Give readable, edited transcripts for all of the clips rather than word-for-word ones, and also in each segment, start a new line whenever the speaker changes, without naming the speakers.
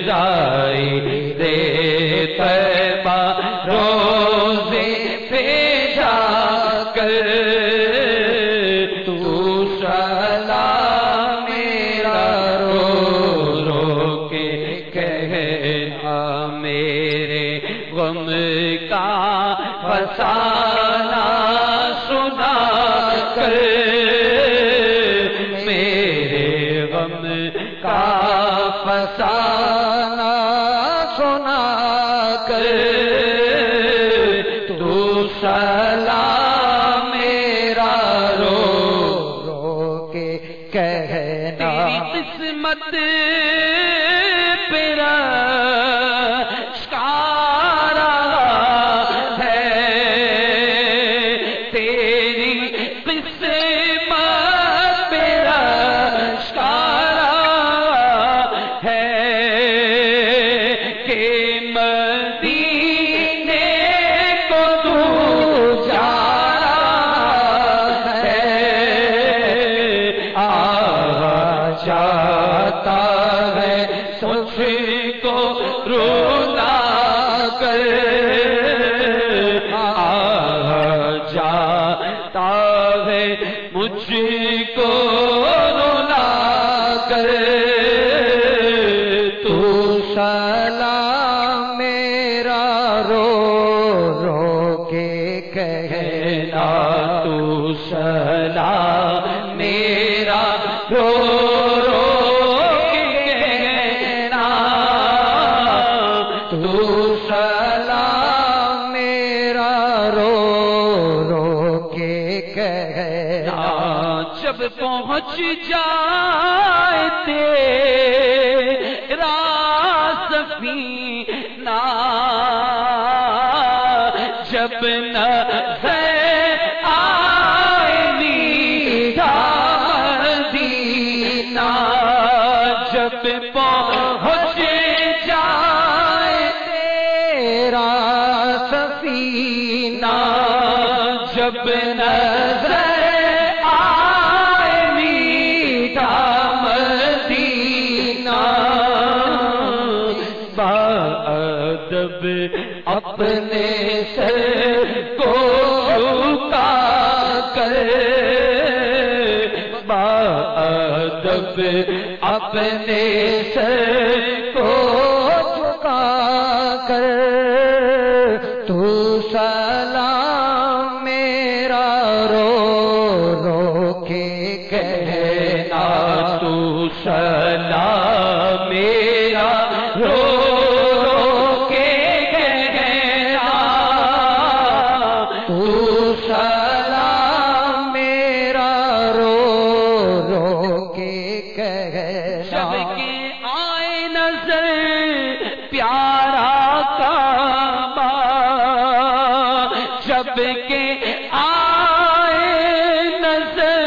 جائے دے طیبہ روزے پہ جا کر تو سلام میرا رو رو کے کہنا میرے غم کا فسانہ سنا کر میرے غم کا فسانہ سنا کر تو سلام میرا رو رو کے کہنا تیری قسمت پہ رشکارا ہے تیری قسمت پہ رشکارا ہے کہ مدینے کو تو جا رہا ہے جاتا ہے مجھ کو رولا کر جاتا ہے مجھ کو رولا کر تو سلام میرا رو رو کے کہنا تو سلام میرا رو رو کے کہنا تو سلام میرا رو رو کے کہنا جب پہنچ جائے تیرا سفینہ جب نظر آئے میرا مدینہ جب پہنچ جائے تیرا سفینہ جب نظر آئے میرا مدینہ باادب اپنے سر کو جھکا کر باادب اپنے سر کو جھکا کر تو سلام میرا رو رو کے کہنا تو سلام میرا رو رو کے کہنا تو سلام میرا رو رو کے کہنا جب کہ آئے نظر پیارا کعبہ جب کہ آئے نظر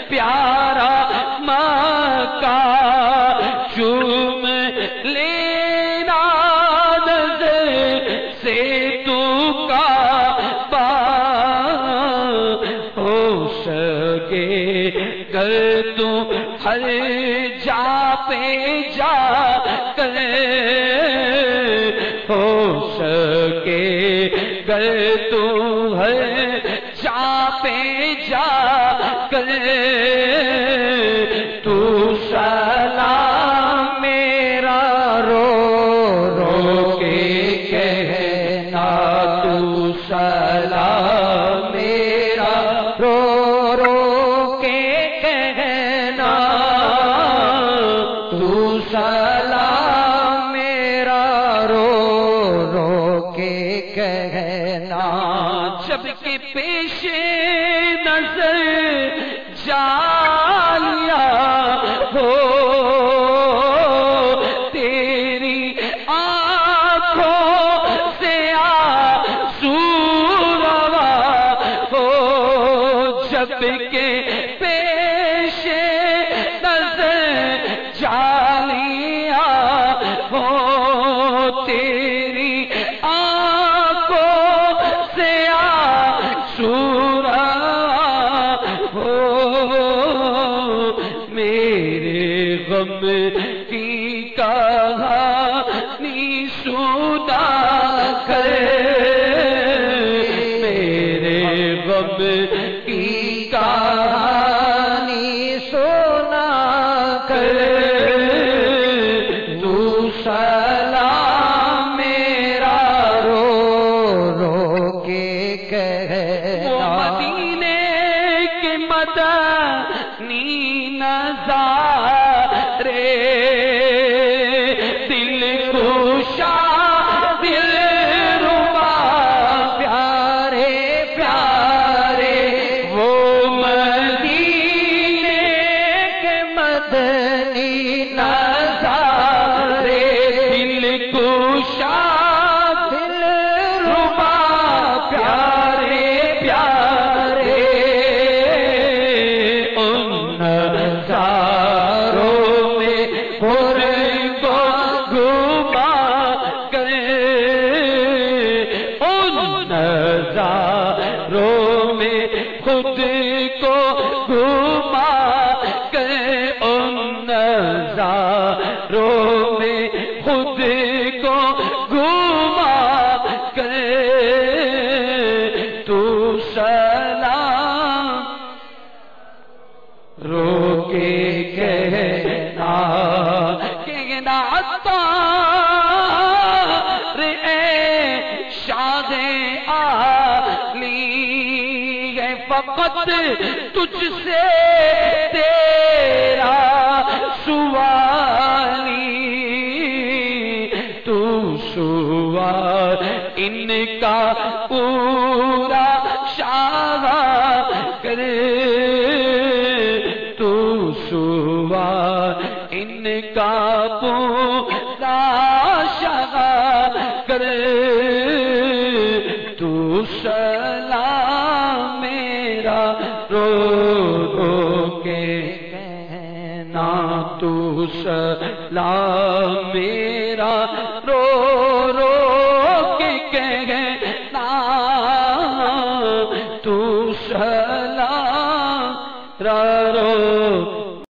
پیارا مکہ چوم لینا نظر سے تو کعبہ ہو سکے گر تو ہر جا پہ جا کر ہو سکے گر تو ہر جا پہ جا کر تو سلام میرا رو رو کے کہنا تو سلام میرا رو رو کے کہنا تو سلام میرا رو رو کے کہنا جب کہ پیش نظر جالیا ہو تیری آنکھوں سے آنسو روا ہو جب کہ پیش نظر جالیا ہو تیری آنکھوں سے آنسو ہو میرے غم کی کہانی سلام میرا رو رو کے کہنا، وہ مدینے کے مدنی نظارے دل خوشا دل ربا پیارے پیارے، وہ مدینے کے مدنی نظارے دل خوشا دل ربا پیارے پیارے، ان نظاروں میں خود کو گھما کر، ان نظاروں میں خود کو گھما کر، ان نظاروں میں خود کو گھما کر، تو سلام رو کے کہنا عطار اے شاد عالی ہے، فقط تجھ سے تیرا سوالی، تو سوال ان کا پورا شاہ کر، تو سوال ان کا پورا شاہ کر، تو سلام میرا رو رو کے کہنا، تو سلام میرا رو رو کے کہنا، تو سلام را